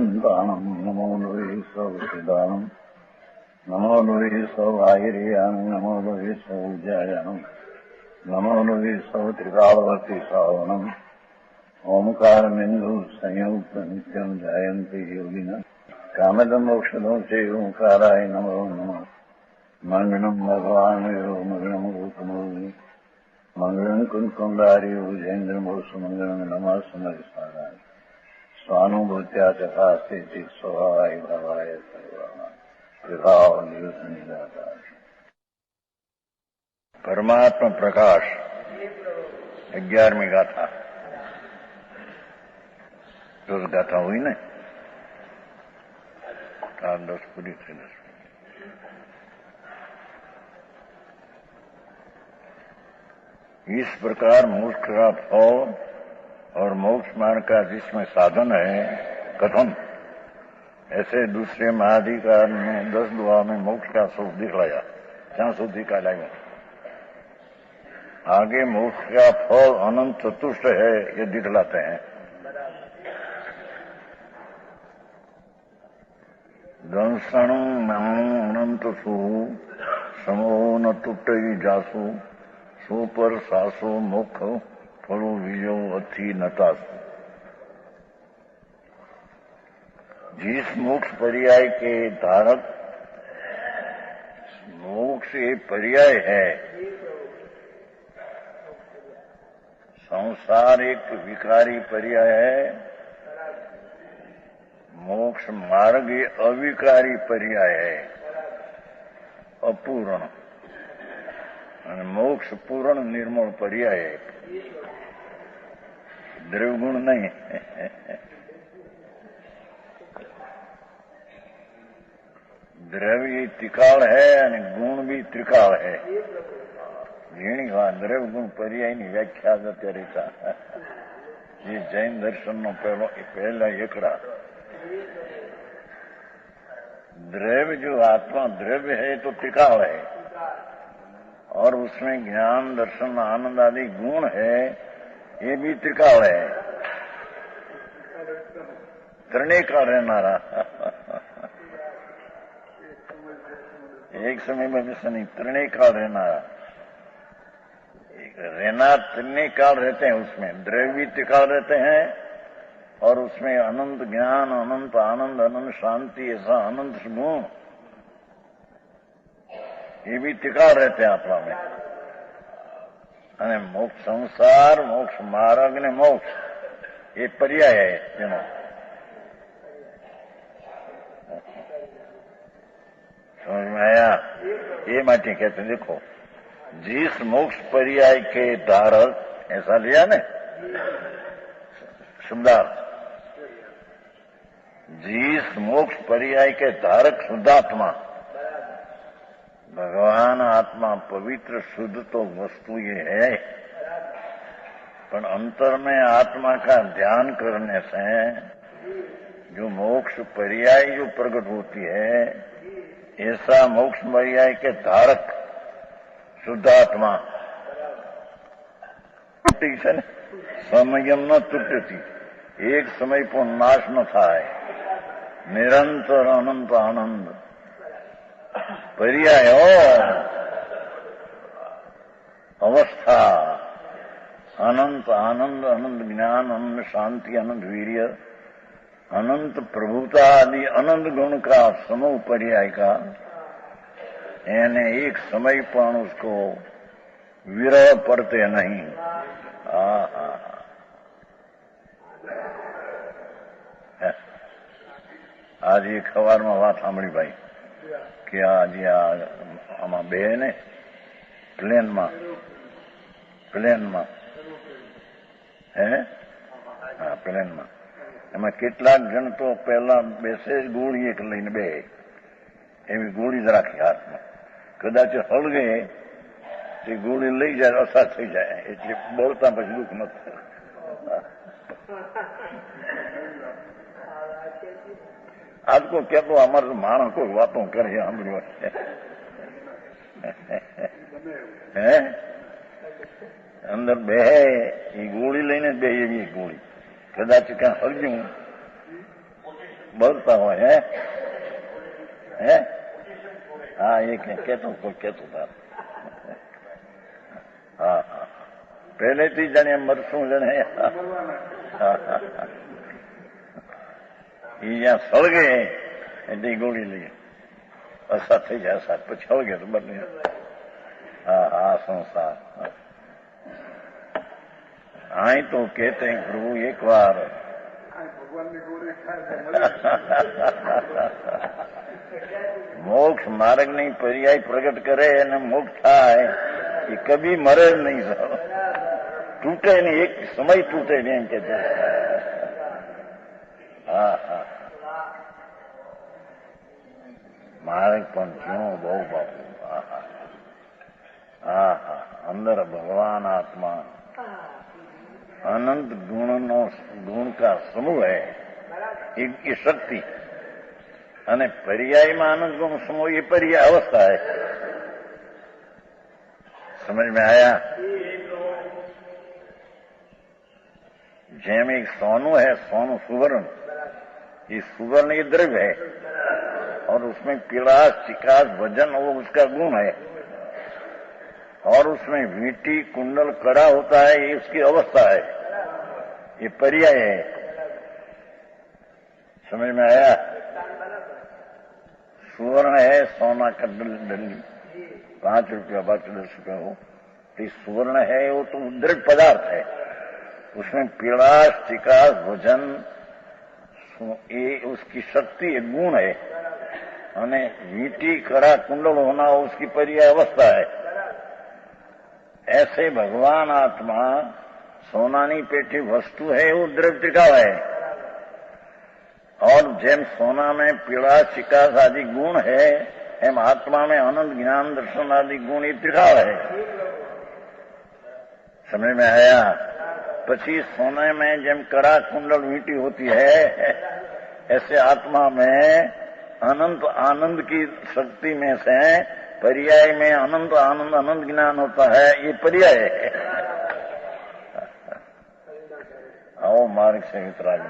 निरन्ताणम् नमो नुवे सौचिदानम् नमो नुवे सौभागिर्याम् नमो नुवे सौज्यायाम् नमो नुवे सौत्रिकावती सावनम् ओंकारमिन्दु संयुक्त नित्यम् जायन्ति योगिनः कामदम् मोक्षदम् च ओंकाराय नमो नमः मङ्गलम् भगवान् मङ्गलम् रूपमोहि मङ्गलम् कुन्कुण्डारि भुजेन्द्रमोसुमङ्गलम् नमः समरिसाराय स्वानुभूत्या चकास्ते स्वभावाय भवाय सर्वभाव निदाता। परमात्मा प्रकाश 11वीं गाथा। रोज गाथा हुई ना 8-10 पूरी थी 10। इस प्रकार मोक्ष का फल और मोक्ष मार्ग का जिसमें साधन है कथन, ऐसे दूसरे महाधिकार ने 10 दुआ में मोक्ष का सुख दिखलाया। जहां सुख दिखलाया आगे मोक्ष का फल अनंत चतुष्ट है ये दिखलाते हैं। दंसणु माणु अनंत सु समो न टूटई जासु सो पर सासो मुख फलो विजो अथी नतासु। जिस मोक्ष पर्याय के धारक मोक्ष ये पर्याय है, संसार एक विकारी पर्याय है, मोक्ष मार्ग ये अविकारी पर्याय है, अपूर्ण। मोक्ष पूर्ण निर्मल पर्याय है, द्रव्यगुण नहीं। द्रव्य त्रिकाल है और गुण भी त्रिकाल है। घणी વાર દ્રવ્યગુણ પર્યાયની વ્યાખ્યા અત્યારે ये जैन दर्शन नो पहला एकड़ा। द्रव्य जो आत्मा द्रव्य है तो त्रिकाल है, और उसमें ज्ञान दर्शन आनंद आदि गुण है, ये भी त्रिकाल है, त्रिनेकाल रहनारा। एक समय में विषय नहीं, त्रिनेकाल रहनारा। रहना त्रिनेकाल रहते हैं, उसमें द्रव्य त्रिकाल रहते हैं, और उसमें अनंत ज्ञान अनंत आनंद अनंत शांति ऐसा अनंत गुण ये भी त्रिकाल रहते हैं आत्मा में। અને મોક્ષ સંસાર મોક્ષ માર્ગ ને મોક્ષ એ પર્યાય है તેનો। समझ में आया? ये माटी कहते देखो, जिस मोक्ष पर्याय के धारक, ऐसा लिया ने शुद्धार्थ, जिस मोक्ष पर्याय के धारक शुद्धात्मा भगवान आत्मा पवित्र शुद्ध तो वस्तु ये है, पर अंतर में आत्मा का ध्यान करने से जो मोक्ष पर्याय जो प्रकट होती है, ऐसा मोक्ष पर्याय के धारक शुद्धात्मा समयम न तुटती, एक समय पर नाश न थाय, निरंतर अनंत आनंद पर्याय अवस्था, अनंत आनंद अनंत ज्ञान अनंत शांति अनंत वीर्य अनंत प्रभुता आदि अनंत गुण का समूह पर्याय का, यानी एक समय पर उसको विरह पड़ते नहीं। आज एक खबर में बात सामड़ी भाई कि आज आमा बे ने प्लेन में है, हाँ प्लेन में એમાં કેટલાક જણ તો પહેલા બેસે જ ગોળી એક લઈને બે એવી ગોળી જ રાખી હાથમાં, કદાચ હળગે તે ગોળી લઈ જાય અસર થઈ જાય, એટલે બોલતા પછી દુઃખ ન થાય। આજ કોઈ કહેતો અમારે માણસ કોઈ વાતો કરે સાંભળ્યો હે, અંદર બે એ ગોળી લઈને બે એવી ગોળી, કદાચ ક્યાં હળગ્યું बोलता हो है? हाँ, ये कहतो था। हाँ, પહેલેથી જાણે મરશું જાણે અહીંયા સળગે એટલે ગોળી લઈએ અસા થઈ જાય અસા પછી સળગે તો બને. હા હા સંસાર અહીં તો કહેતે પ્રભુ એક વાર મોક્ષ માર્ગની પર્યાય પ્રગટ કરે અને મોક્ષ થાય એ કભી મરે જ નહીં, સાહેબ તૂટે નહીં, એક સમય તૂટે નહીં એમ કે. હા હા માર્ગ પણ ક્યું બહુ બાપુ. હા હા અંદર ભગવાન आत्मा अनंत गुण का समूह है, ये शक्ति અને पर्यायમાં आनंद गुण समूह ये पर्याय अवस्था है. समझ में आया? જેમ एक सोनू है, सोनू सुवर्ण, ये सुवर्ण ये द्रव्य है और उसमें पीड़ास चिकास वजन वो उसका गुण है और उसमें वीटी कुंडल कड़ा होता है, ये उसकी अवस्था है, ये पर्याय है. समझ में आया? सुवर्ण है सोना का डली 5 रुपया 10 रुपया हो, तो सुवर्ण है वो तो द्रव्य पदार्थ है, उसमें पीड़ास चिकास वजन ये उसकी शक्ति एक गुण है અને वीटी कड़ा कुंडल होना उसकी पर्याय अवस्था है. ऐसे भगवान आत्मा सोनानी पेटी वस्तु है, वो द्रव्य टिकाव है और जेम सोना में पीड़ा चिकास आदि गुण है एम आत्मा में आनंद ज्ञान दर्शन आदि गुण ही टिकाव है. समझ में आया? પછી सोने में जेम कड़ा कुंडल वीटी होती है ऐसे आत्मा में अनंत आनंद की शक्ति में से पर्याय में अनंत आनंद अनंत ज्ञान होता है, ये पर्याय है. आओ मार्ग से वितराग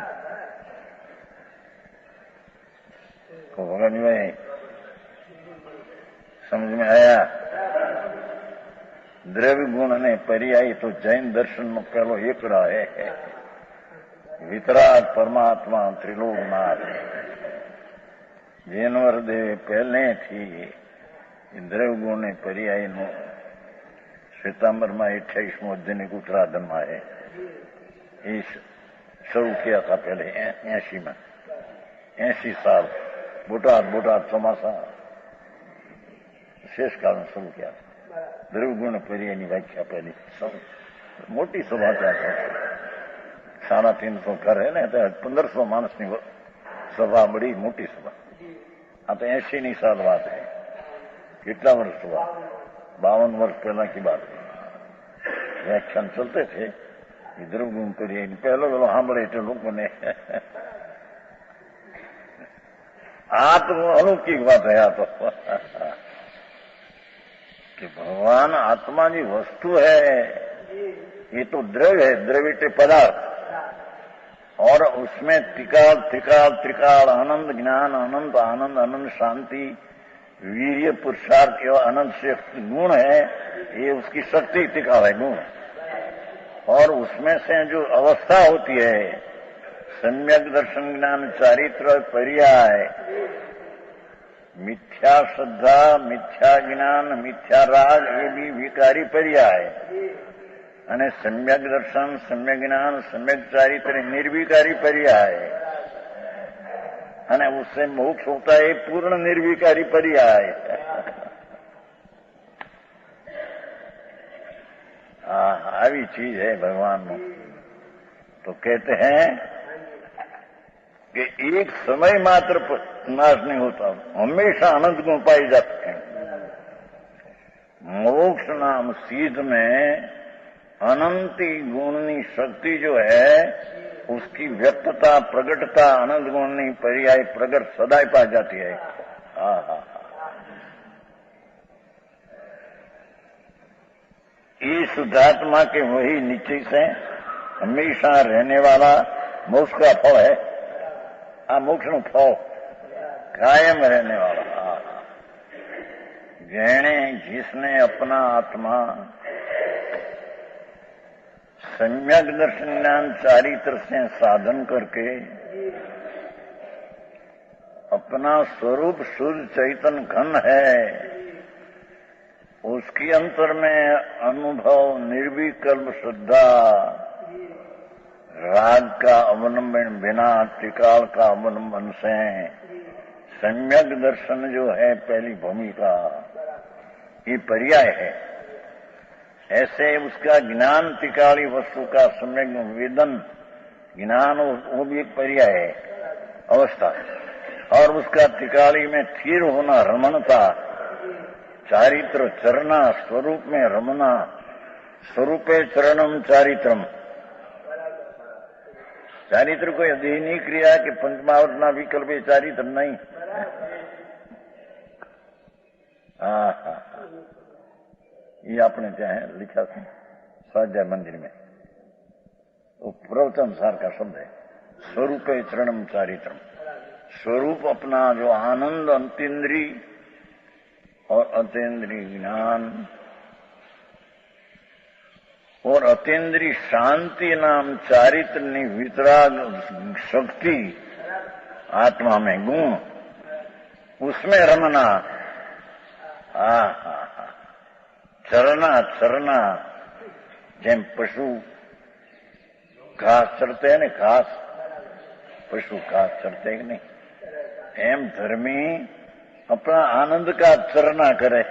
को भगवान भाई समझ में आया? द्रव्य गुण ने पर्याय तो जैन दर्शन में पहलो एकड़ा है, वितराग परमात्मा त्रिलोकनाथ જેનવર દેવે પહેલેથી દ્રવ્ય ગુણ ને પર્યાયનો શ્વેતાંબરમાં 28મો અધ્યાયની ઉત્તરાર્ધમાં है. એ શરૂ किया था पहले 80 में, 80 साल बोटाद ચોમાસા शेष काल में शुरू किया था. द्रव्य गुण पर्यायની વ્યાખ્યા पहली મોટી સભા ત્યાં 350 ઘર है ને, 1500 માણસની સભા, બड़ी મોટી સભા. આ તો 80ની साल बात है. कितना वर्ष हुआ? 52 वर्ष पहला की बात है. व्याख्यान चलते थे इधर घूम कर पहलो સાંભળે એટલે લોકોને આ તો અલૌકિક વાત है. આ તો कि भगवान आत्मा जी वस्तु है, ये तो द्रव्य है, द्रव्य पदार्थ और उसमें त्रिकाल आनंद ज्ञान अनंत आनंद अनंत शांति वीर्य पुरुषार्थ एवं अनंत शक्ति गुण है, ये उसकी शक्ति टिकाव है गुण. और उसमें से जो अवस्था होती है सम्यक दर्शन ज्ञान चारित्र पर्याय मिथ्या श्रद्धा मिथ्या ज्ञान मिथ्या राग ये भी विकारी पर्याय અને सम्यक दर्शन सम्यक ज्ञान सम्यक चारित्र निर्विकारी पर्याय અને उससे मोक्ष होता है पूर्ण निर्विकारी पर्याय. આવી चीज है भगवान में. तो कहते हैं कि एक समय मात्र नाश नहीं होता, हमेशा अनंत गुण पाए जाते हैं. मोक्ष नाम सीध में अनंती गुणनी शक्ति जो है उसकी व्यक्तता प्रगटता अनंत गुणनी पर्याय प्रगट सदाई पा जाती है. ये शुद्धात्मा के वही निश्चय से हमेशा रहने वाला मोक्ष का फल है. આ મોક્ષનું ફળ कायम रहने वाला। जैने जिसने अपना आत्मा सम्यक दर्शन ज्ञान चारित्र से साधन करके अपना स्वरूप शुद्ध चैतन्य घन है, उसकी अंतर में अनुभव निर्विकल्प श्रद्धा, राग का अवलंबन बिना त्रिकाल का अवलंबन से सम्यक दर्शन जो है पहली भूमिका, ये पर्याय है। ऐसे उसका ज्ञान त्रिकाली वस्तु का सम्यक वेदन ज्ञान वो भी एक पर्याय है अवस्था, और उसका त्रिकाली में स्थिर होना रमणता, चारित्र चरना, स्वरूप में रमना, स्वरूपे चरणम चारित्रम। चारित्र कोई अध्ययनी क्रिया के पंचमावृतना विकल्प चारित्र नहीं। ये आपने चाहे लिखा था स्वाध्याय मंदिर में, वो प्रवचनसार का शब्द है। स्वरूप चरणम चारित्रम, स्वरूप अपना जो आनंद अंतेन्द्री और अतेन्द्रीय ज्ञान और अतेन्द्रीय शांति नाम चारित्र ने वितराग शक्ति आत्मा में गुण, उसमें रमना। चरना चरना, જેમ પશુ ઘાસ ચરતે ને, ઘાસ पशु घास चरते कि नहीं, एम धर्मी अपना आनंद का चरना करे।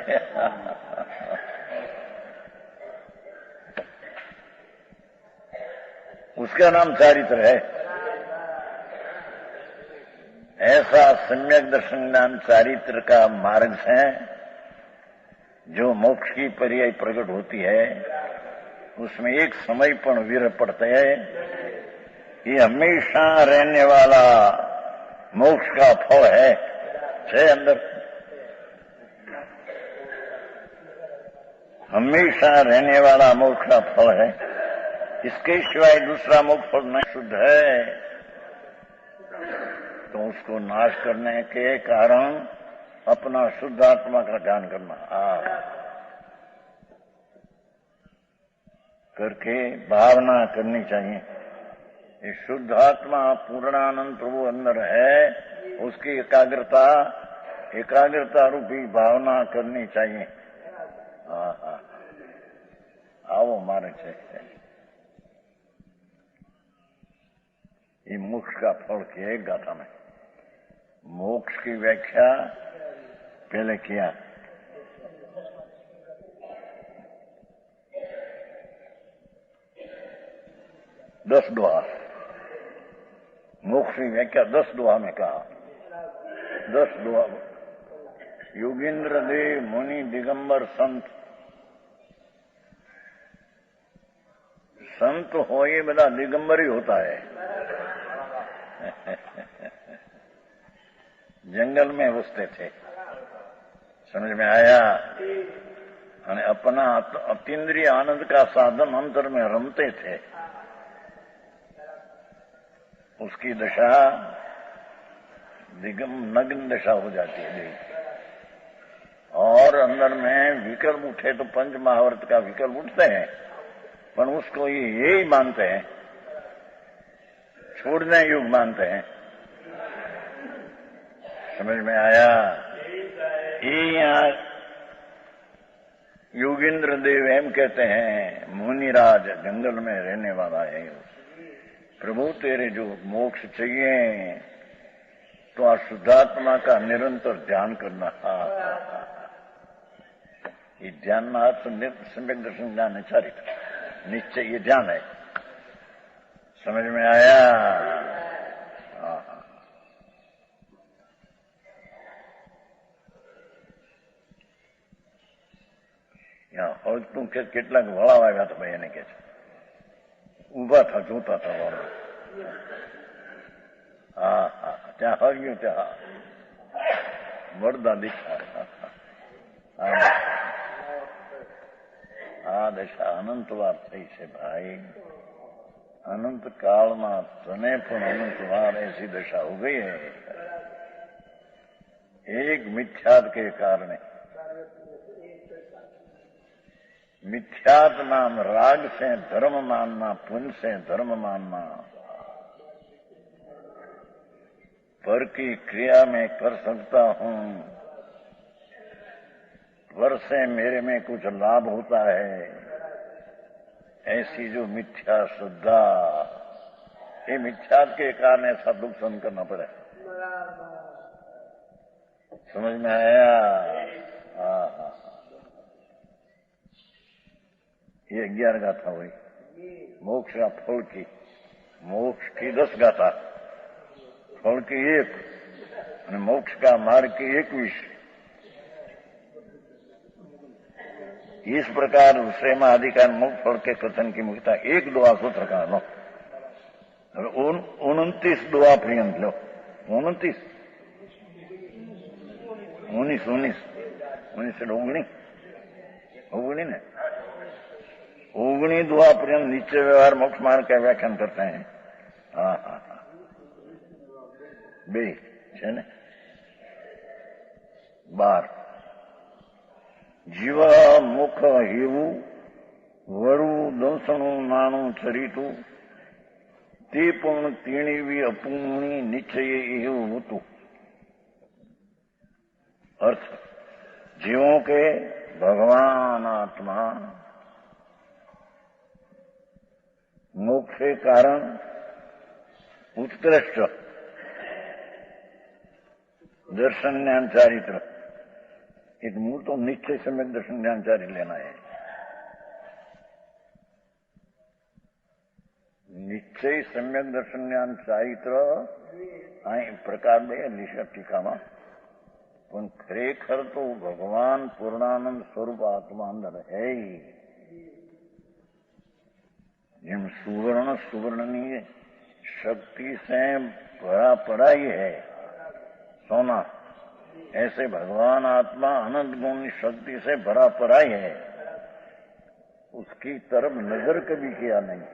उसका नाम चारित्र है। ऐसा सम्यक दर्शन ज्ञान चारित्र का मार्ग है जो मोक्ष की पर्याय प्रकट होती है। उसमें एक समय पर विरह पड़ते है। ये हमेशा रहने वाला मोक्ष का फल है अंदर, हमेशा रहने वाला मोक्ष का फल है। इसके सिवाय दूसरा मोक्ष फल नहीं शुद्ध है, तो उसको नाश करने के कारण अपना शुद्ध आत्मा का ध्यान करना करके भावना करनी चाहिए। ये शुद्ध आत्मा पूर्णानंद प्रभु अंदर है, उसकी एकाग्रता रूपी भावना करनी चाहिए। आओ मारे चाहिए। ये मोक्ष का फल किया एक गाथा में। मोक्ष की व्याख्या पहले किया। दस दोहा, मोक्ष की व्याख्या 10 दोहा में कहा। 10 दोहा। योगेंद्र देव मुनि दिगंबर संत, संत हो ये बड़ा दिगंबर ही होता है। जंगल में बसते थे, समझ में आया। अपना अतीन्द्रिय आनंद का साधन अंतर में रमते थे। उसकी दशा नग्न दशा हो जाती है। और अंदर में विकल्प उठे तो पंच महावर्त का विकल्प उठते हैं, पर उसको ये यही मानते हैं, छोड़ने युग मानते हैं। समझ में आया। ये यहाँ योगेंद्र देव एम कहते हैं, मुनिराज जंगल में रहने वाला है, प्रभु तेरे जो मोक्ष चाहिए तो शुद्धात्मा का निरंतर ध्यान करना। ये ध्यान में सम्यक दर्शन ज्ञान है, चारित्र निश्चय, ये ध्यान है। समझ में आया। હવે તું કેટલાક વળાવ આવ્યા હતા ભાઈ, એને કે છે ઉભા થા, જોતા હતા વળાવ। ત્યાં હર્યું, ત્યાં વરદા દીક્ષા। આ દશા અનંતવાર થઈ છે ભાઈ, अनंत काल में तने पण अनंत बार ऐसी दशा हो गई है, एक मिथ्यात के कारण। मिथ्यात नाम राग से धर्म मानना, पुण्य से धर्म मानना, पर की क्रिया में कर सकता हूं, पर से मेरे में कुछ लाभ होता है, ऐसी जो मिथ्या श्रद्धा, ये मिथ्यात के कारण ऐसा दुख सहन करना पड़ा। समझ में आया? हाँ। ये 11 गाथा हुई मोक्ष का फल की। मोक्ष की 10 गाथा, फल की 1, और मोक्ष का मार्ग की 21। इस प्रकार दूसरे में अधिकार मोक्ष फल के कथन की मुख्यता 1 दुआ सूत्र का लो, 29 दुआ पर्यंत लो। 19 ने 19 दुआ पर्यंत नीचे व्यवहार मोक्ष मार्ग का व्याख्यान करते हैं। हाँ बे है ने 12 जीवा मुख हेवू वरु दंसणु नाणु चरितु ते पण तेणीवी अपूर्णी निश्चय એવું હતું। अर्थ, जीवों के भगवान आत्मा मोक्ष के कारण उत्कृष्ट दर्शन ज्ञान चारित्र, एक मूल तो निश्चय सम्यक दर्शन ज्ञान चारित्र लेना है। निश्चय सम्यक दर्शन ज्ञान चारित्र प्रकार दे लिशा टीकाમાં, પણ ખરેખર તો ભગવાન પૂર્ણાનંદ સ્વરૂપ આત્મા અંદર है। जिन सुवर्णनी शक्ति से भरा पड़ा ही है सोना, ऐसे भगवान आत्मा अनंत गुण शक्ति से भरा पड़ा ही है, उसकी तरफ नजर कभी किया नहीं।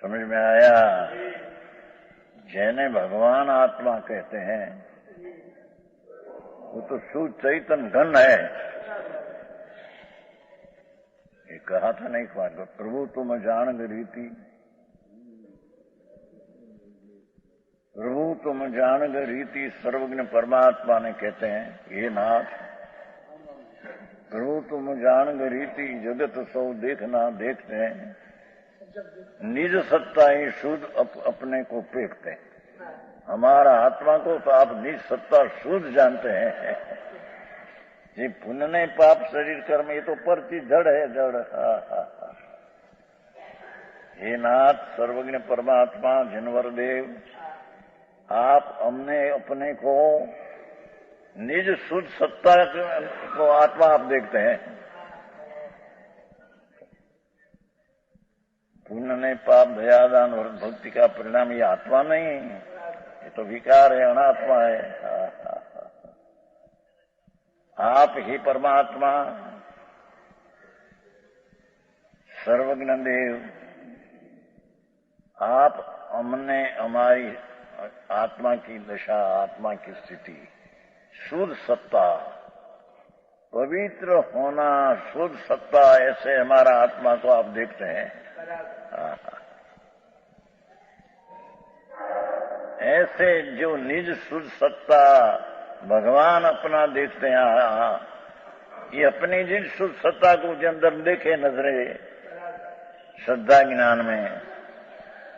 समझ में आया? जिन्हें भगवान आत्मा कहते हैं वो तो शुद्ध चैतन्य घन है। ये कहा था नहीं बात, प्रभु तुम जान रीति, प्रभु तुम जान रीति सर्वज्ञ परमात्मा ने कहते हैं, ये नाथ प्रभु तुम जान रीति जगत सौ देखना देखते हैं, निज सत्ता ही शुद्ध अपने को फेंकते हैं। हमारा आत्मा को तो आप निज सत्ता शुद्ध जानते हैं। ये पुण्य नहीं पाप शरीर कर्म, ये तो परची जड़ है, जड़। हे नाथ सर्वज्ञ परमात्मा जनवर देव, आप हमने अपने को निज शुद्ध सत्ता को आत्मा आप देखते हैं। पुण्य नहीं पाप दयादान और भक्ति का परिणाम ये आत्मा नहीं, ये तो विकार है, अनात्मा है। आप ही परमात्मा सर्वज्ञ देव, आप हमने हमारी आत्मा की दशा, आत्मा की स्थिति, शुद्ध सत्ता, पवित्र होना, शुद्ध सत्ता, ऐसे हमारा आत्मा को आप देखते हैं। ऐसे जो निज शुद्ध सत्ता भगवान अपना देखते हैं, ये अपनी जिन शुद्ध सत्ता को जो अंदर देखे नजरे श्रद्धा ज्ञान में,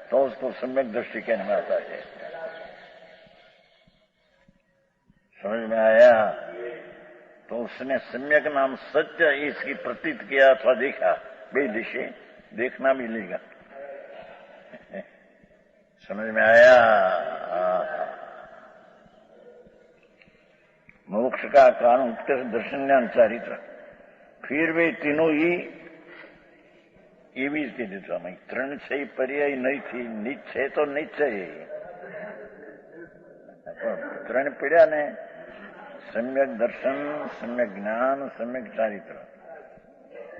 तो उसको सम्यक दृष्टि कहने में आता है। समझ में आया? तो उसने सम्यक नाम सत्य इसकी प्रतीत किया अथवा देखा, बे दिशे देखना भी लेगा। समझ में आया? मोक्ष का कारण उत्कृष्ट दर्शन ज्ञान चारित्र। फिर वे तीनों ही એવી જ કીધું હતું અમે, 3 છે પર્યાય નહીં થી, નિશ્ચય તો નિશ્ચય, 3 પીડ્યા ને, सम्यक दर्शन, सम्यक ज्ञान, सम्यक चारित्र।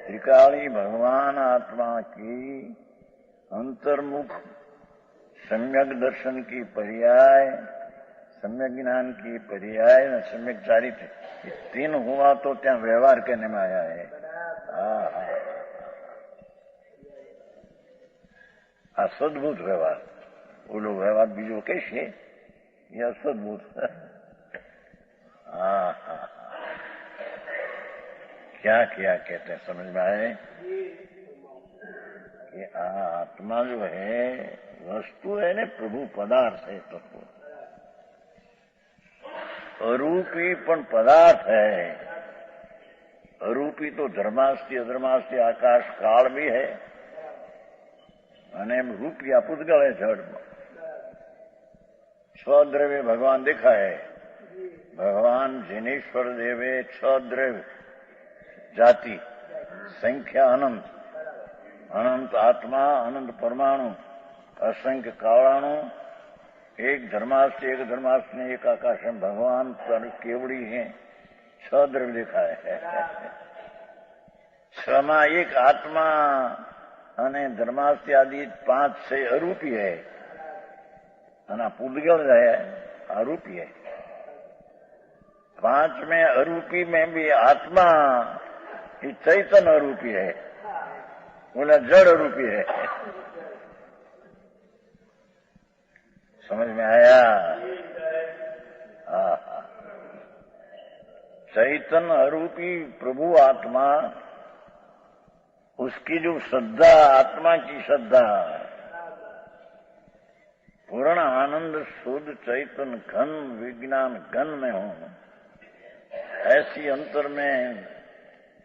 त्रिकाली भगवान आत्मा की अंतर्मुख सम्यक दर्शन की पर्याय, सम्यक ज्ञान की पर्याय और सम्यक चारित्र, ये तीन हुआ तो त्या व्यवहार कहने में आया है। आ सद्भूत व्यवहार, बोलो व्यवहार बीजो कैसे, ये असद्भूत। क्या क्या कहते हैं समझ में आए कि आत्मा जो है वस्तु है ने, प्रभु पदार्थ है तत्व, अरूपी पण पदार्थ है। अरूपी तो धर्मास्थी अधर्मास्थी आकाश काल भी है, અને રૂપિયા પૂતગળ है जड़ में। छ द्रव्य भगवान देखा है, भगवान जिनेश्वर देवे छ द्रव्य जाति संख्या अनंत, अनंत आत्मा, अनंत परमाणु, असंख्य कालाणु, एक धर्मास्थ एक धर्मास्थ ने एक आकाश में भगवान पर केवड़ी है, छ द्रव्य देखा है। छमा एक आत्मा અને ધર્માસ્થી આદि 5 से अरूपी है, અને પૂતગળ है अरूपी है। 5 में अरूपी में भी आत्मा ये चैतन्य अरूपी है, बोला जड़ अरूपी है। समझ में आया? चैतन्य अरूपी प्रभु आत्मा, उसकी जो श्रद्धा, आत्मा की श्रद्धा, पूर्ण आनंद शुद्ध चैतन्य घन विज्ञान घन में हूं, ऐसी अंतर में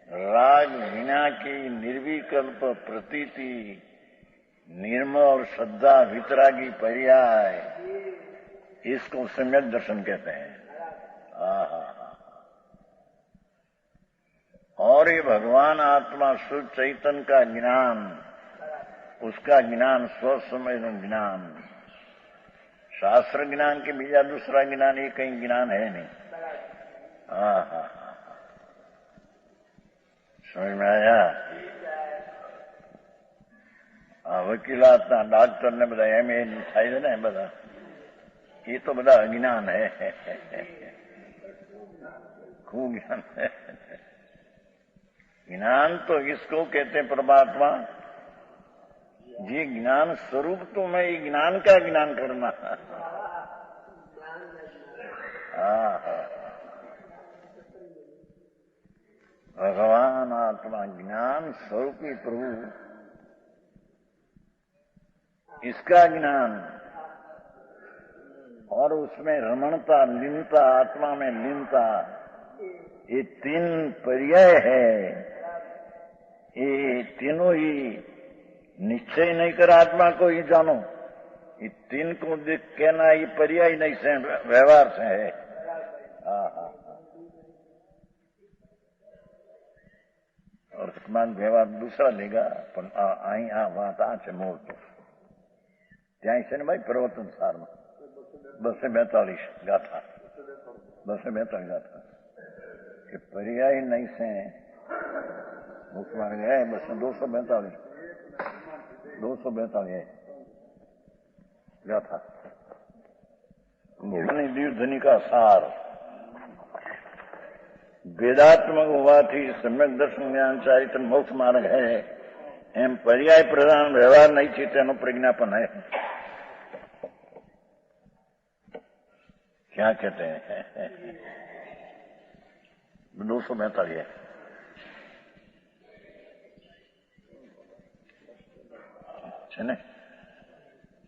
राग विना की निर्विकल्प प्रतीति, निर्मल श्रद्धा वितरागी पर्याय, इसको सम्यक दर्शन कहते हैं। और ये भगवान आत्मा शुद्ध चैतन्य का ज्ञान, उसका ज्ञान स्वसमय ज्ञान, शास्त्र ज्ञान के बीजा दूसरा ज्ञान ये कहीं ज्ञान है नहीं। समझ में आया? वकीलातना डॉक्टर ने बता एमए થાય છે ને બધા, ये तो बड़ा अज्ञान है, खूब ज्ञान है। ज्ञान तो इसको कहते हैं परमात्मा, ये ज्ञान स्वरूप तो मैं ये ज्ञान का ज्ञान करना। भगवान आत्मा ज्ञान स्वरूपी प्रभु, इसका ज्ञान और उसमें रमणता, लीनता, आत्मा में लीनता, ये 3 पर्याय है। ये तीनों ही निश्चय नहीं कर आत्मा को ही जानो, ये 3 को देख कहना ये पर्याय नहीं से व्यवहार से है। और समान व्यवहार दूसरा लेगा, पण आई आ बात आ छे मूल तो ત્યાં છે ને ભાઈ પ્રવર્તન સારમાં 242 ગાથા, 242 ગાથા કે पर्याय नहीं से मुख मार्ग है। बस 242 है गाथा, दीर्घध्वनि का सार। वेदात्मक होवाથી सम्यक दर्शन ज्ञान चारित्र मोक्ष मार्ग है, एम पर्याय प्रधान व्यवहार नहीं છે તેનો प्रज्ञापन है। क्या कहते हैं? 242 છે ને।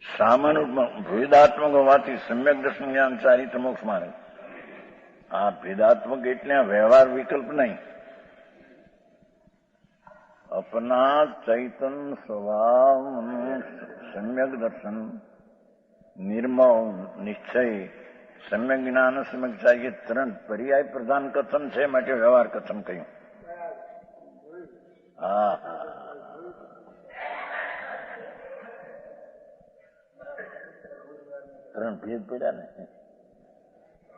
સામાન્ય ભેદાત્મક હોવાથી સમ્યક દર્શન જ્ઞાન ચારિત્ર મોક્ષ માર્ગ। આ ભેદાત્મક એટલે વ્યવહાર વિકલ્પ નહીં, अपना चैतन्य स्वभाव सम्यक दर्शन, निर्मल निश्चय, सम्यक ज्ञान सम्यक चाहिए, तुरंत पर्याय प्रधान कथन છે માટે વ્યવહાર કથન કહ્યું। तुरंत भेद पड़ा ने,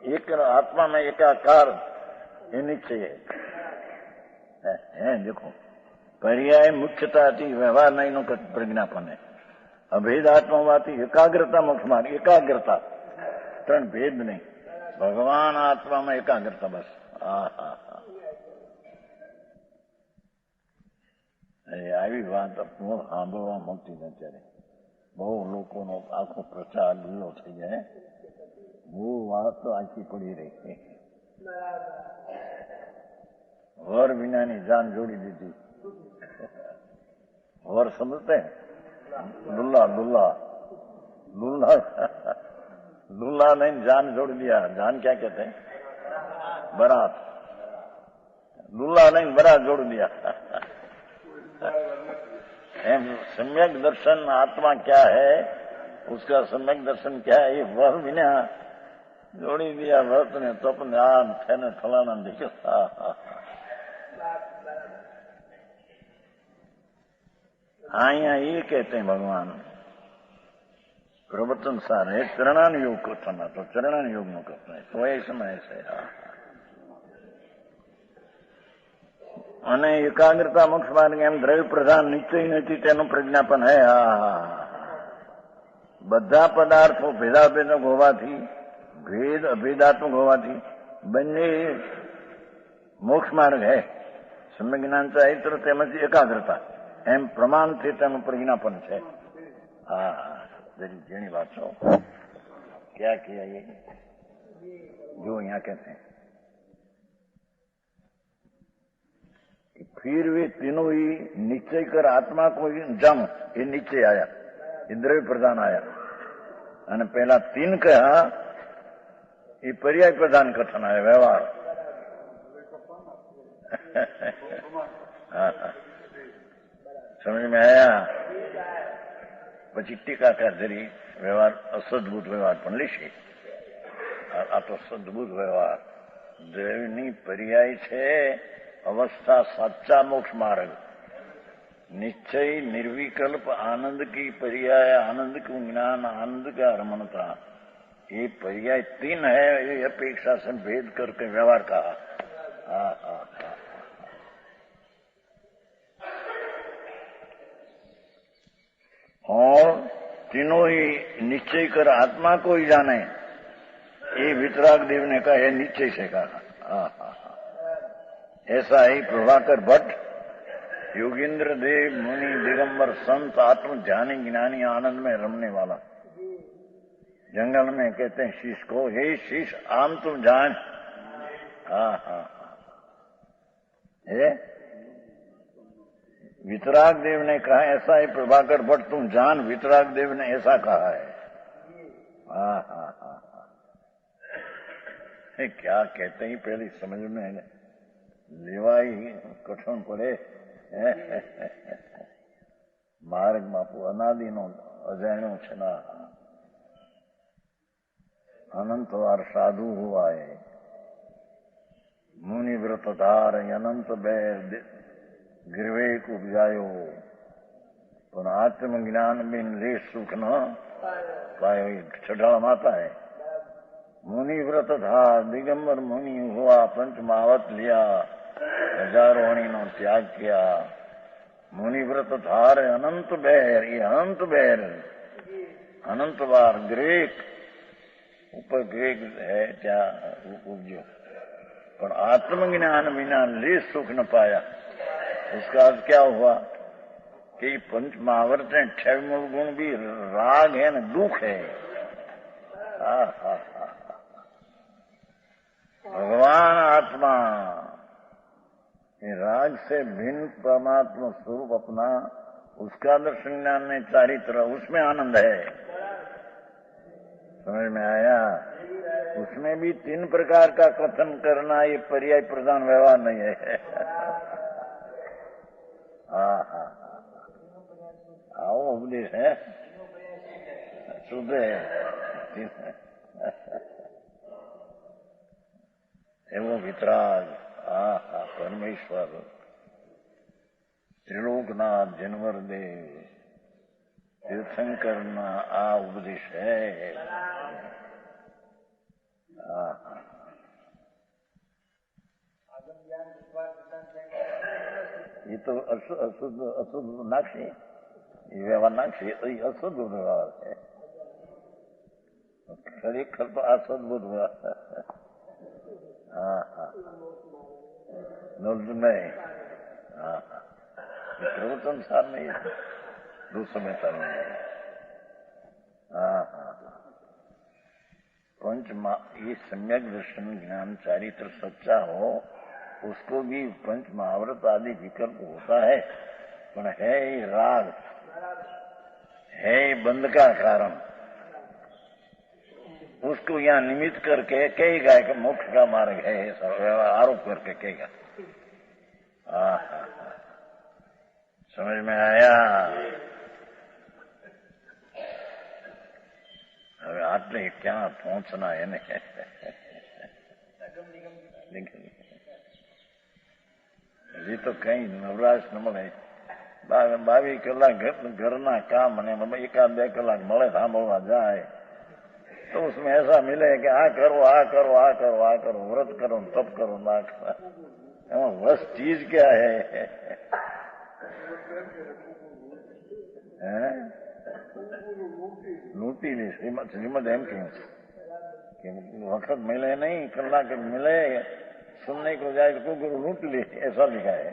एक आत्मा में एकाकार ये निश्चय है। देखो पर्याय मुख्यता थी व्यवहार नहीं नो प्रज्ञापन है। અભેદ આત્મા હોવાથી એકાગ્રતા મોક્ષ માર્ગ. એકાગ્રતા, ત્રણ ભેદ નહીં. ભગવાન આત્મામાં એકાગ્રતા બસ. આવી વાત સાંભળવા મળતી ને ત્યારે બહુ લોકોનો આખો પ્રચાર લીલો થઈ જાય. બહુ વાત તો આખી પડી રહી. વર વિનાની જાન જોડી દીધી. વર સમજતે दुल्ला दुल्ला दुल्ला दुल्ला नहीं जान जोड़ दिया. जान क्या कहते हैं? बारात. दुल्ला नहीं बारात जोड़ दिया. सम्यक दर्शन आत्मा क्या है, उसका सम्यक दर्शन क्या है, ये वह बिना जोड़ी दिया व्रत ने तो अपने आन थे ने फलाना देखो. हाँ, यहाँ ये कहते हैं भगवान प्रवर्तन सार है चरणान योग करना, तो चरणान योग में करना है. तो समय से અને એકાગ્રતા મોક્ષ માર્ગ એમ દ્રવ્ય પ્રધાન નિશ્ચય નથી તેનું પ્રજ્ઞાપન હે. બધા પદાર્થો ભેદાભેદક હોવાથી, ભેદ અભેદાત્મક હોવાથી બંને મોક્ષ માર્ગ હે. સમ્યક જ્ઞાન ચારિત્ર તેમજ એકાગ્રતા એમ પ્રમાણથી તેનું પ્રજ્ઞાપન છે. જેની વાત છો क्या किया ये जो यहाँ कहते हैं कि फिर वे तीनों ही निश्चय कर आत्मा को जम, ये निश्चय आया, ये द्रव्य प्रधान आया. અને પહેલા तीन कहा ये पर्याय प्रधान कथन आया व्यवहार. समझ में आया? પછી ટીકાકાર ધરી વ્યવહાર અસદભૂત વ્યવહાર પણ લેશે. આ તો સદભૂત વ્યવહાર દ્રવ્યની પર્યાય છે. અવસ્થા સાચા મોક્ષ માર્ગ, निश्चय निर्विकल्प आनंद की पर्याय, आनंद को ज्ञान, आनंद का रमणता, ये पर्याय तीन है. ये अपेक्षा से भेद करके व्यवहार कहा. और तीनों ही निश्चय कर आत्मा को ही जाने, ये वितराग देव ने कहा, है निश्चय से कहा. ऐसा ही प्रभाकर भट्ट, योगेंद्र देव, मुनि, दिगंबर, संत, आत्म ध्यानी, ज्ञानी, आनंद में रमने वाला. जंगल में कहते हैं शीश को, हे शीश आम तुम जान. ये वितराग देव ने कहा ऐसा ही प्रभाकर भट्ट तुम जान, वितराग देव ने ऐसा कहा है. क्या कहते हैं पहले समझ में लेवाई कठिन पड़े. मार्ग बापू अनादि नो अजाण्यो છે ના. अनंत वार साधु हुआ है, मुनि व्रत धार अनंत बैर गिरवेक उपजायो, पण आत्मज्ञान बिन ले सुख न पायो. छठाल माता है. मुनि व्रत धार दिगंबर मुनि हुआ, पंचमावत लिया, हजारों अणी नो त्याग किया. मुनि व्रत धार अनंत बैर, ये अनंत बैर, अनंत बार ग्रेक ऊपर ग्रेक है क्या उपजो, पर आत्मज्ञान बिना ले सुख न पाया. उसका अर्थ क्या हुआ कि पंच महावर्त है, 28 मूल गुण भी राग है न दुख है. भगवान आत्मा राग से भिन्न परमात्मा स्वरूप अपना, उसका दर्शन ज्ञान में चारित्र, उसमें आनंद है. समझ में आया? उसमें भी 3 प्रकार का कथन करना ये पर्याय प्रधान व्यवहार नहीं है. आओ उपदेश है शुद्ध है. एवं वितराग परमेश्वर त्रिलोकनाथ जनवर देव तीर्थंकर ना आ उपदेश है. ये तो अशुद्ध अशुद्ध नाक्षी, એ વ્યવહારના છે તો એ અસદબુદ્ધ વ્યવહાર છે. ખરેખર તો આ સદબુદ્ધ વ્યવહાર. હા હા નહીં. હા હા એ પ્રવચન સાર નહીં, दूसरे सार नहीं. हाँ हाँ पंच ये सम्यक दर्शन ज्ञान चारित्र सच्चा हो, उसको भी पंच महाव्रत आदि विकल्प होता है, पर है ये राग, है ये बंध का कारण. उसको यहाँ निमित्त करके कहेगा कि मोक्ष का मार्ग है, आरोप करके कहेगा. हाँ हाँ समझ में आया. હવે આટલે ક્યાં પહોંચના એને હજી તો કઈ નવરાશ ન મળે. 22 કલાક ઘરના કામ અને 1-2 કલાક મળે સાંભળવા જાય तो उसमें ऐसा मिले कि आ करो आ करो आ करो आ करो, व्रत करो तप करो ना करो. बस चीज क्या है? लूटी नहीं. श्रीमद एम कि वक्त मिले नहीं, कलाक मिले, सुनने को जाए तो गुरु लूट ले, ऐसा लिखा है.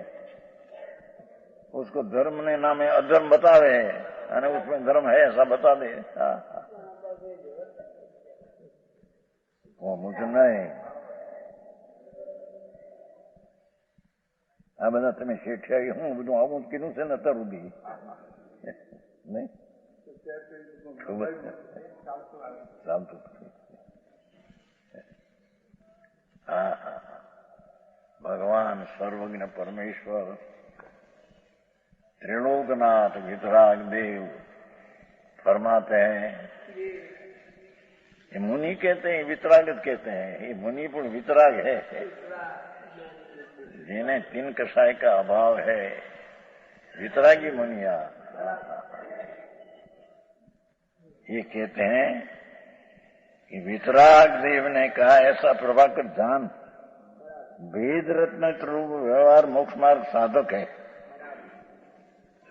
उसको धर्म ने नामे अधर्म बतावे और उसमें धर्म है ऐसा बता दे. वो मुझे नहीं. આ બધા તમે શેઠિયાઈ હું બધું આવું કીધું છે ને અત્યાર સુધી નહીં ખબર ચાલતું. હા હા ભગવાન સર્વજ્ઞ પરમેશ્વર त्रिलोकनाथ वितराग देव फरमाते हैं. ये मुनि कहते हैं, वितरागत कहते हैं. ये मुनि पर वितराग है, जिन्हें 3 कषाय का अभाव है, वितरागी मुनिया. ये कहते हैं कि वितराग देव ने कहा ऐसा प्रभाकर जान, वेद रत्न रूप व्यवहार मोक्ष मार्ग साधक है.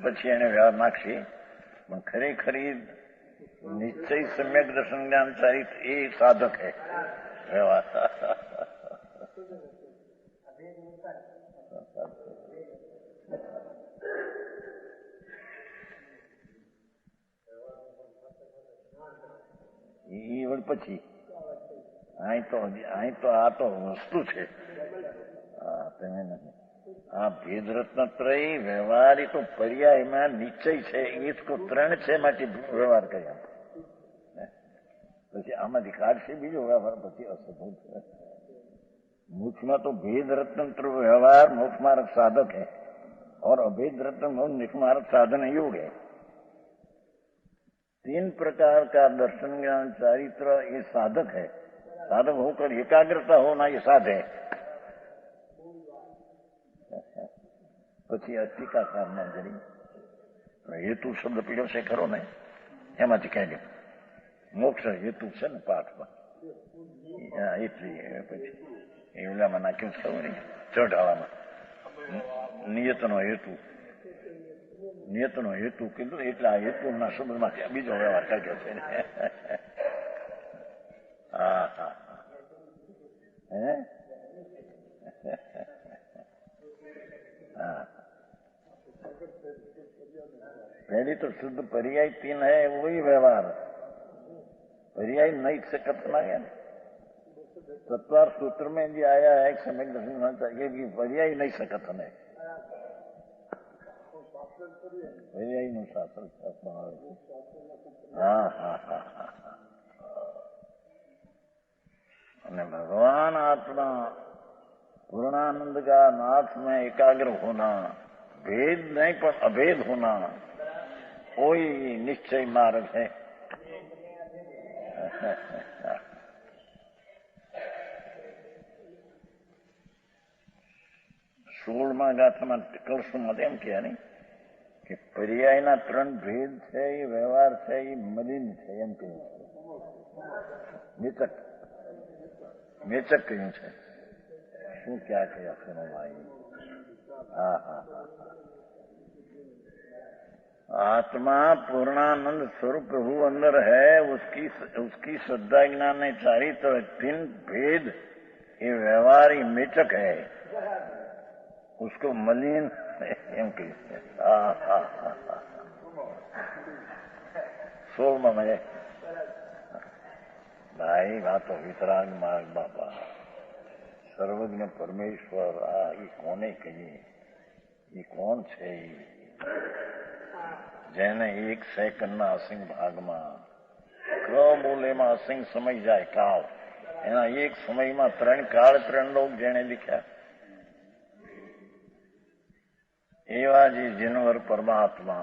પછી એને વ્યવહાર નાખશે, પણ ખરેખરી નિશ્ચય સમ્યક દર્શન જ્ઞાન ચારિત્ર એ સાધક है વ્યવહાર. એ વળી પછી અહીં તો આ તો વસ્તુ છે. તમે નથી આ ભેદરત્નત્રય વ્યવહાર એ તો પર્યાયમાં નિશ્ચય છે, એ તો 3 છે માટે વ્યવહાર કર્યા. પછી આમાંથી કાઢશે બીજો વ્યવહાર, પછી અસભૂત. મોક્ષમાં તો भेद रत्न व्यवहार मोक्ष मार्ग साधक है और अभेद रत्न मोक्ष मार्ग साधन योग है. 3 प्रकार का दर्शन ज्ञान चारित्र ये साधक है. साधक होकर एकाग्रता होना ये साध है. પછી અધિકાકારના જરી હેતુ શબ્દ પીડ્યો છે ખરો ને, એમાંથી કહી દે મોક્ષ હેતુ છે ને પાઠમાં. એટલી પછી એ ઓલામાં નાખ્યું છે ખબર નહીં, ચઢાવામાં નિયતનો હેતુ કીધું એટલે આ હેતુના શબ્દમાં બીજો વ્યવહાર કાઢ્યો છે. હા હા હે हाँ पहली तो शुद्ध पर्याय 3 है, वही व्यवहार. पर्याय नहीं से कथना है. तत्वार सूत्र में भी आया है सम्यक दर्शन होना चाहिए कि पर्याय नहीं से कथन है. पर्याय નું શાસ્ત્ર. હા હા હા હા. અને ભગવાન આત્મા पूर्णानंद का नाथ में एकाग्र होना, भेद नहीं पर अभेद होना, कोई निश्चय मार्ग है. સોળમા ગાથામાં કળશુમાં એમ કહે નહીં કે પર્યાયના 3 ભેદ છે, એ વ્યવહાર છે, એ મલિન છે એમ કહ્યું છે. મેચક કહ્યું છે. શું ક્યાં કયા સુનો ભાઈ. હા હા હા आत्मा पूर्णानंद स्वरूप प्रभु अंदर है, उसकी श्रद्धा ज्ञान ने चारी तरह तीन भेद, ये व्यवहार ही मेचक है, उसको मलिन एम कही 16 में भाई વાતો વિતરાગ માર્ગ બાપા સર્વજ્ઞ પરમેશ્વર આ એ કોને કહીએ? એ કોણ છે? જેને એક સેકન્ડના અસિંગ ભાગમાં બોલેમાં અસિંગ સમય જાય કાળ, એના એક સમયમાં 3 કાળ 3 લોક જેને लिखा, एवा जी जिनवर परमात्मा,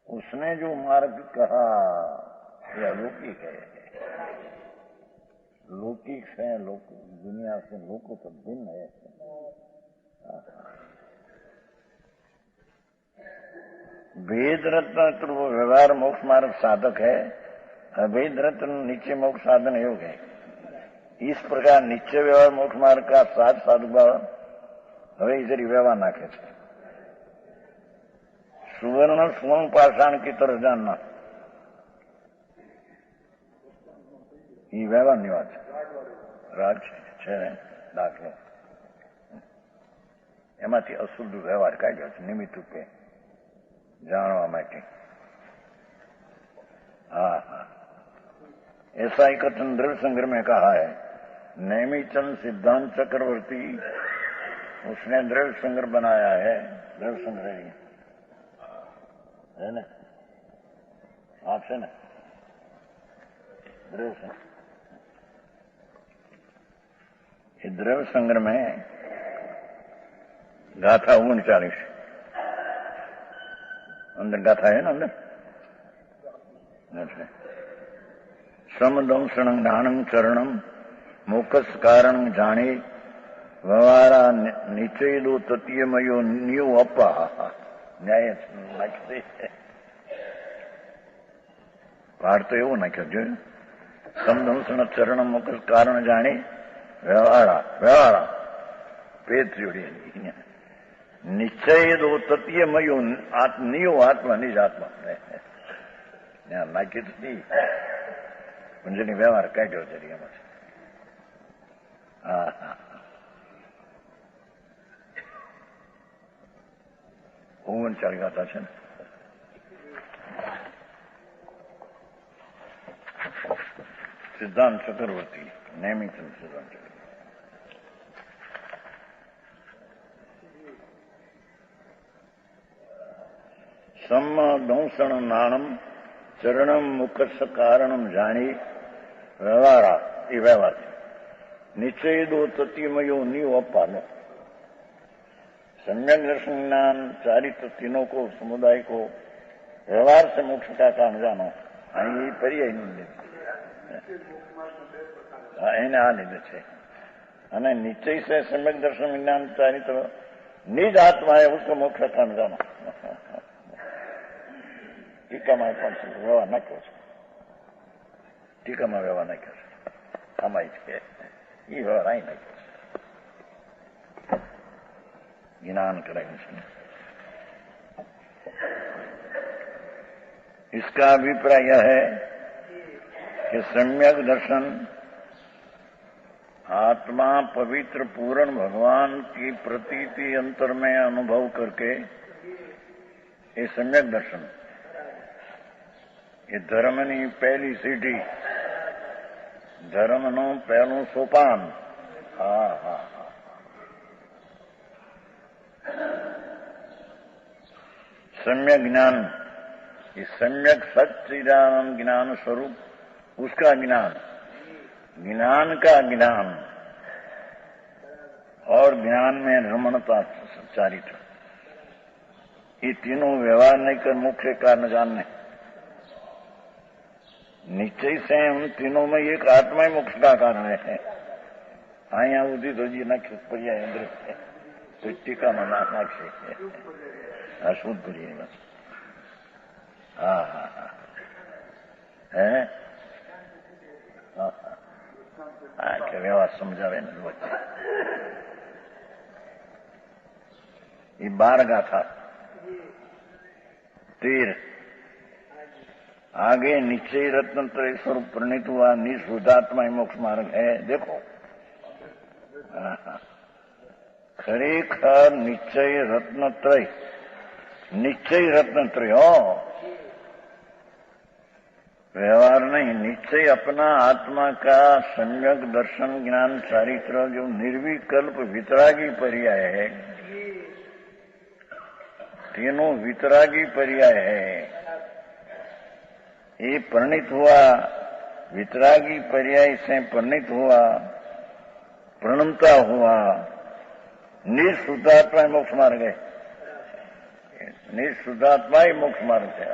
उसने जो मार्ग कहा यह अलौकिक है। लौकिक से दुनिया से लोकों तक भिन्न है। वेद रत्न तो वो व्यवहार मोक्ष मार्ग साधक है, अभेद रत्न निश्चय मोक्ष साधन योग है। इस प्रकार निश्चय व्यवहार मोक्ष मार्ग का साधक હવે જરી વ્યવહાર નાખે છે। સુવર્ણ સ્વર્ણ પાષાણ की तरह जानना, એ વ્યવહારની વાત છે। રાજ છે ને દાખલો, એમાંથી અશુદ્ધ વ્યવહાર કાઢ્યો છે નિમિત્ત રૂપે जानवा માટે। हाँ हाँ, ऐसा ही कथन द्रव्य संग्रह में कहा है। नेमीचंद सिद्धांत चक्रवर्ती, उसने द्रव्य संग्रह बनाया है। द्रव्य संग्रह है ना, आपसे ना द्रव्य संग्रह, ये द्रव्य संग्रह में गाथा 39 अंदर गाथा है ना, अंदर समदंसण ज्ञानं चरणम मोकस कारण जाने व्यवहारा निश्चय दो ततीयमयो न्यू अपा न्याय नाखते पाठ तो एवं नाख्यो जो समदंसण चरण मोकस कारण जाने व्यवहारा पेट जोड़ी निश्चय दो ततीयमयो न्यू आत्मा निज आत्मा नाखी तो नहीं मुझे व्यवहार काढ़ो जरिए हाँ हाँ 39 गाथा છે ને। સિદ્ધાંત ચક્રવર્તી, નેમિચંદ સિદ્ધાંત ચક્રવર્તી। સમ દંસણ નાણમ ચરણમ મુખસ કારણમ જાણી વ્યવહારા, એ વ્યવહાર છે। નિશ્ચય દો તત્યમયો ન્યુ અપાનો, सम्यक दर्शन ज्ञान चारित्र तीनों को समुदाय को व्यवहार से मोक्ष का कारण जानो, અહીં પર્યાયનું એને આ લીધે છે। અને નિશ્ચય से सम्यक दर्शन विज्ञान चारित्र निज आत्मा है, उसको मोक्ष कारण जानो। ટીકામાં પણ વ્યવહાર નાખ્યો છે, ટીકામાં વ્યવહાર નાખ્યો છે, આમાં છે એ વ્યવહાર અહીં નાખ્યો છે। ज्ञान करेंगे। इसका अभिप्राय यह है कि सम्यक दर्शन आत्मा पवित्र पूर्ण भगवान की प्रतीति अंतर में अनुभव करके, ये सम्यक दर्शन ये धर्मनी पहली सीढ़ी, धर्मनो पहलू सोपान। हाँ हाँ, सम्यक ज्ञान, ये सम्यक सच्चिदानंद ज्ञान स्वरूप, उसका ज्ञान, ज्ञान का ज्ञान और ज्ञान में रमणता चारित्र, ये तीनों व्यवहार नहीं कर मुख्य कारण जानने। निश्चय से उन तीनों में एक आत्मा ही मोक्ष का कारण है। आया उदी तो जी नक्ष पर्याय इंद्र तो टीका में नाक्ष अशुद्ध करिए बस। हाँ हाँ हाँ है, हाँ हाँ क्या व्यवहार समझावे न बच्चे। ये 12 गाथा तीर आगे निश्चय रत्न त्रय स्वरूप प्रणीत हुआ निःशुद्धात्मा ही मोक्ष मार्ग है। देखो खरेखर निश्चय रत्न त्रय, निश्चय रत्न त्रय हो, व्यवहार नहीं। निश्चय अपना आत्मा का सम्यक दर्शन ज्ञान चारित्र जो निर्विकल्प वितरागी पर्याय है, तीनों वितरागी पर्याय है। ये परिणित हुआ, वितरागी पर्याय से परिणित हुआ, प्रणमता हुआ, निःशुद्धात्मा मोक्ष मार्ग है। निःशुद्धात्मा ही मोक्ष मार्ग है।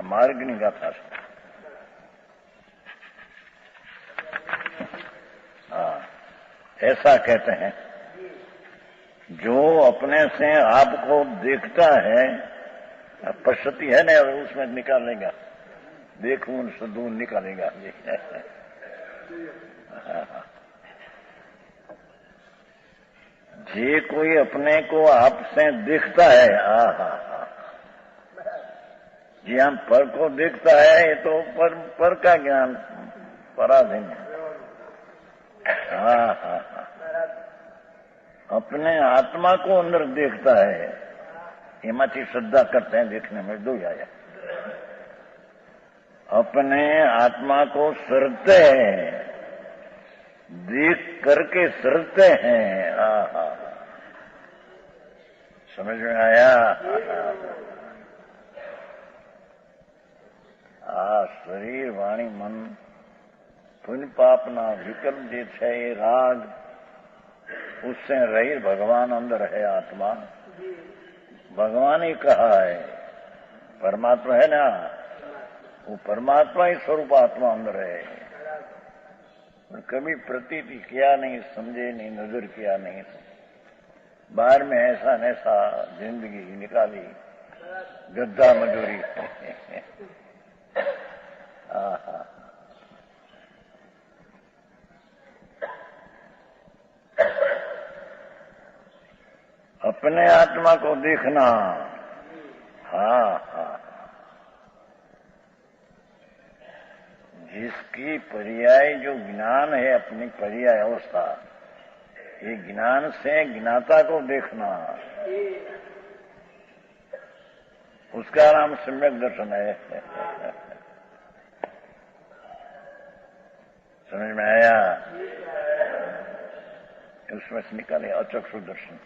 मार्ग नहीं गाथा। ऐसा कहते हैं जो अपने से आपको देखता है, पश्यति है ना, उसमें निकालेगा, देखूं सुदूर निकालेगा। जे कोई अपने को आपसे देखता है, जी हम पर को देखता है, ये तो पर का ज्ञान पराधीन है। अपने आत्मा को अंदर देखता है, एमाची श्रद्धा करते हैं देखने में दो आया। अपने आत्मा को सरते हैं, देख करके सरते हैं। समझ में आया? शरीर वाणी मन पुण्य पाप ना विकल्प जे छे राग, उससे रही भगवान अंदर है। आत्मा भगवान ही कहा है, परमात्मा है ना, वो परमात्मा ही स्वरूप आत्मा अंदर है। और कभी प्रतीति किया नहीं, समझे नहीं, नजर किया नहीं। बाहर में ऐसा न ऐसा जिंदगी निकाली, गद्दा मजूरी। अपने आत्मा को देखना। जिसकी पर्याय जो ज्ञान है, अपनी पर्याय अवस्था, ये ज्ञान से ज्ञाता को देखना, उसका नाम सम्यक दर्शन है। समझ में आया? उसमें से निकाले अचक्षु दर्शन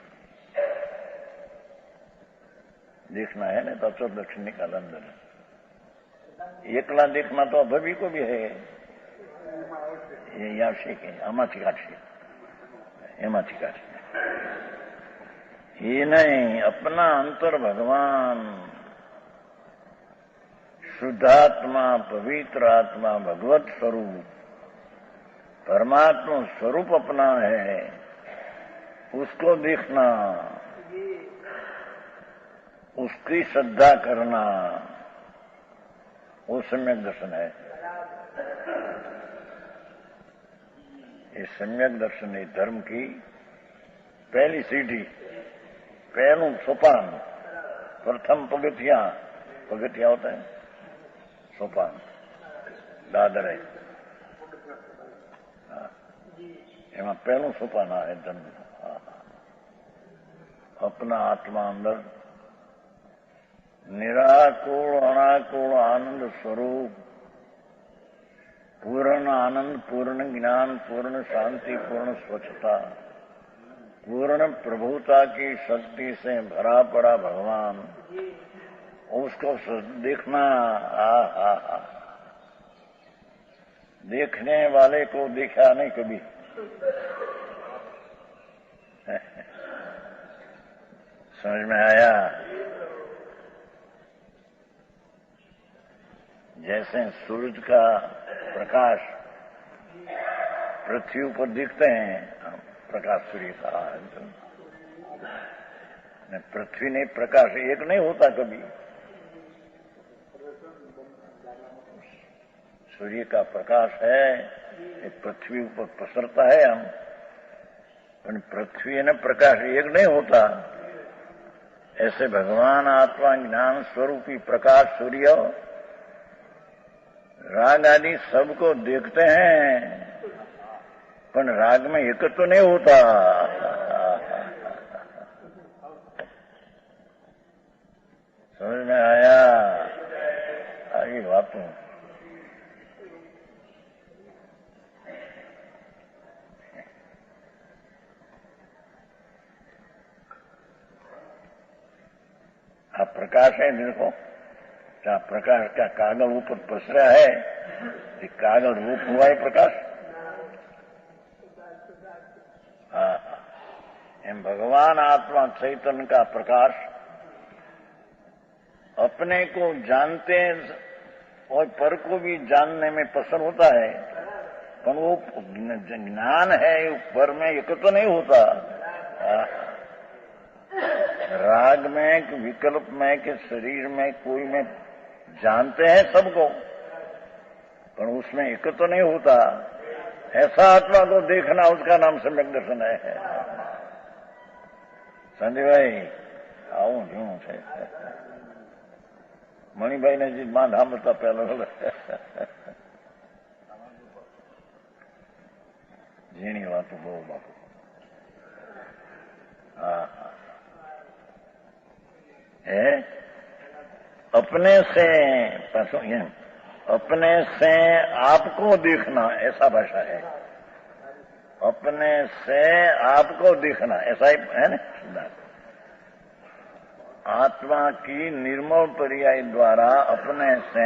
देखना है ना, तो अचक्षु दर्शन निकाल अंदर। एकला देखना तो अभी को भी है, ये यहाँ सीखे, आमाची काटશે, एमाची काटશે। ये नहीं, अपना अंतर भगवान, शुद्धात्मा, पवित्र आत्मा, भगवत स्वरूप, परमात्मा स्वरूप अपना है, उसको देखना, उसकी श्रद्धा करना, वो सम्यक दर्शन है। ये सम्यक दर्शन है धर्म की पहली सीढ़ी, पहलू सोपान, प्रथम पगथिया। पगथिया होता है सोपान, दादर है, एमा पहलू सोपान है धर्म। अपना आत्मा अंदर निराकुल अनाकुल आनंद स्वरूप, पूर्ण आनंद, पूर्ण ज्ञान, पूर्ण शांति, पूर्ण स्वच्छता, पूर्ण प्रभुता की शक्ति से भरा पड़ा भगवान, उसको देखना। देखने वाले को देखा नहीं कभी। समझ में आया? जैसे सूरज का प्रकाश पृथ्वी पर दिखते हैं, प्रकाश सूर्य का, पृथ्वी नहीं, प्रकाश एक नहीं होता कभी। सूर्य का प्रकाश है, ये पृथ्वी पर पसरता है। हम पर पृथ्वी न प्रकाश एक नहीं होता। ऐसे भगवान आत्मा ज्ञान स्वरूपी प्रकाश सूर्य राग आदि सबको देखते हैं, पर राग में एक तो नहीं होता। समझ में आया? आगे बातों आप प्रकाश है, देखो क्या प्रकाश का कागल ऊपर पसरा है, ये कागल रूप हुआ है प्रकाश। हाँ, भगवान आत्मा चैतन्य का प्रकाश अपने को जानते और पर को भी जानने में पसंद होता है, पर वो ज्ञान है पर में एक तो नहीं होता। राग में कि विकल्प में कि शरीर में कोई में जानते हैं सबको, पर उसमें एक तो नहीं होता। ऐसा आत्मा को देखना, उसका नाम सम्यक दर्शन है। संजय भाई आવું શું છે? મણિભાઈને જે માં સાંભળતા પહેલો ઝીણી વાતો બહુ બાપુ। हाँ है अपने से अपने से आपको देखना, ऐसा भाषा है। अपने से आपको देखना ऐसा ही है ना। आत्मा की निर्मल पर्याय द्वारा अपने से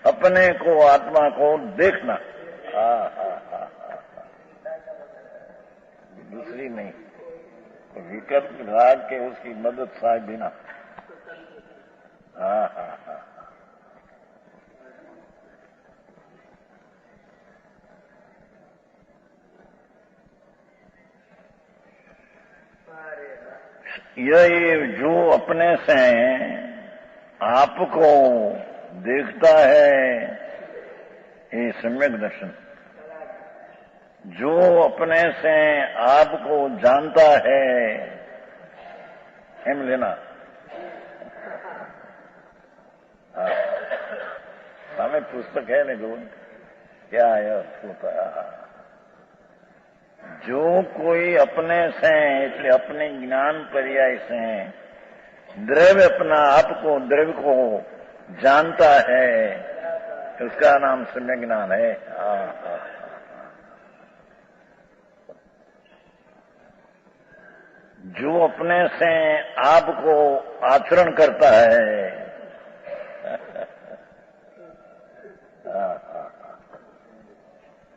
अपने को आत्मा को देखना। दूसरी नहीं, विकल्प राग के उसकी मदद साथ बिना। ये जो अपने से आपको देखता है ये सम्यक दर्शन। जो अपने से आपको जानता है एम लेना। हमें पुस्तक है नहीं, क्या है होता। जो कोई अपने से इसलिए अपने ज्ञान पर्याय से द्रव्य अपना आपको द्रव्य को जानता है, उसका नाम सम्यक ज्ञान है। जो अपने से आपको आचरण करता है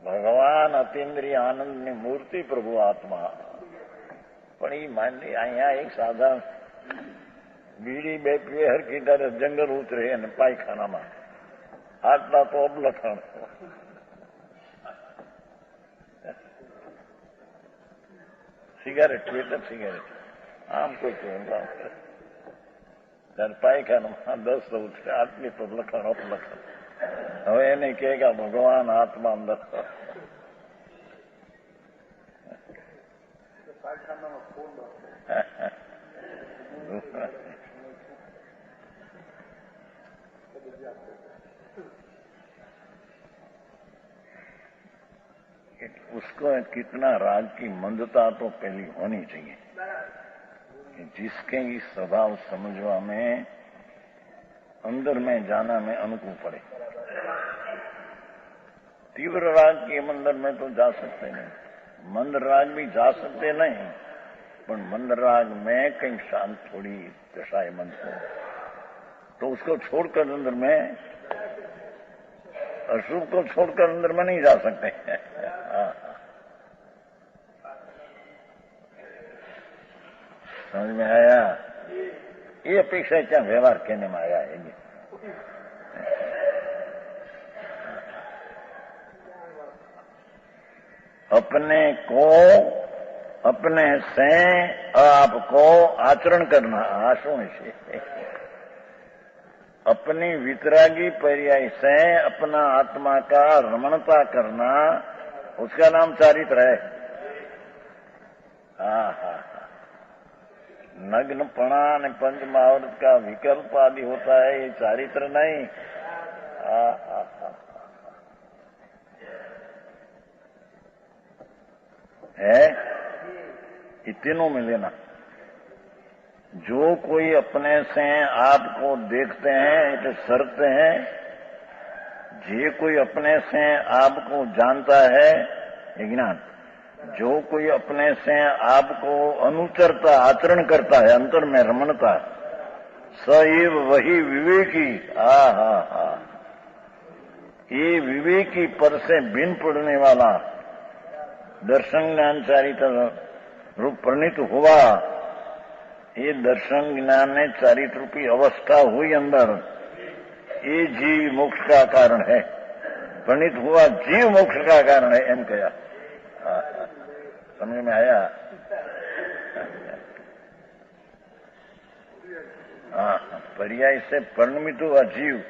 भगवान अतीन्द्रिय आनंद ની મૂર્તિ પ્રભુ આત્મા। પણ એ માનની અહીંયા એક સાધારણ બીડી બે પીએ હરખી તારે જંગલ ઉતરે અને પાયખાનામાં આટલા તો અબલખણ। સિગારેટ એટલે સિગારેટ આમ કોઈ ત્યારે પાયખાનામાં 10 ઉતરે, આટલી તો લખણ અપલખણ। હવે એને કહે કે ભગવાન આત્મા અંદર उसको कितना राग की मंदता तो पहली होनी चाहिए कि जिसके इस स्वभाव समझवा में अंदर में जाना में अनुकूल पड़े। तीव्र राग के मंदिर में तो जा सकते नहीं, मंद राग भी जा सकते नहीं, पर मंद राग में कहीं शांत थोड़ी दशाएं मंद हो तो उसको छोड़कर अंदर में, अशुभ को छोड़कर अंदर में नहीं जा सकते। समझ में आया? ये अपेक्षा क्या व्यवहार कहने में आया है। अपने को अपने से आपको आचरण करना आशु से अपनी वितरागी पर्याय से अपना आत्मा का रमणता करना, उसका नाम चारित्र है। हाँ हाँ हाँ, नग्नपणा ने पंच महावृत का विकल्प आदि होता है, ये चारित्र नहीं। हाँ हाँ हाँ है, ये तीनों में लेना। जो कोई अपने से आपको देखते हैं तो शर्त है, जे कोई अपने से आपको जानता है ये ज्ञान, जो कोई अपने से आपको अनुचरता आचरण करता है, अंतर में रमणता, सएव वही विवेकी। हा हा हा, ये विवेकी पर से भिन्न पड़ने वाला दर्शन ज्ञान चारित्र रूप परिणित हुआ। ये दर्शन ज्ञान ने चारित्र रूपी अवस्था हुई अंदर, ये जीव मोक्ष का कारण है। परिणित हुआ जीव मोक्ष का कारण है, एम कहा। समझ में आया? हाँ, पर्याय से परिणमित हुआ जीव।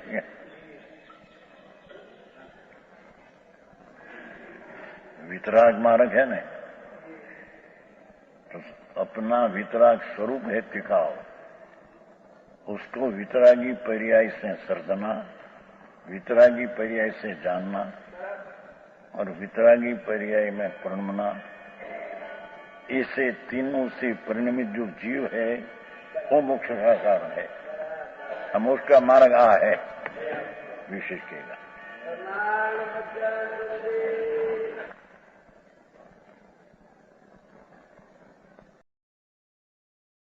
वितराग मार्ग है न, तो अपना वितराग स्वरूप है टिकाव, उसको वितरागी पर्याय से सर्जना, वितरागी पर्याय से जानना और वितरागी पर्याय में प्रणमना, ऐसे तीनों से परिणमित जो जीव है वो मोक्ष का कारण है। मोक्ष का मार्ग आ है विशेष केगा।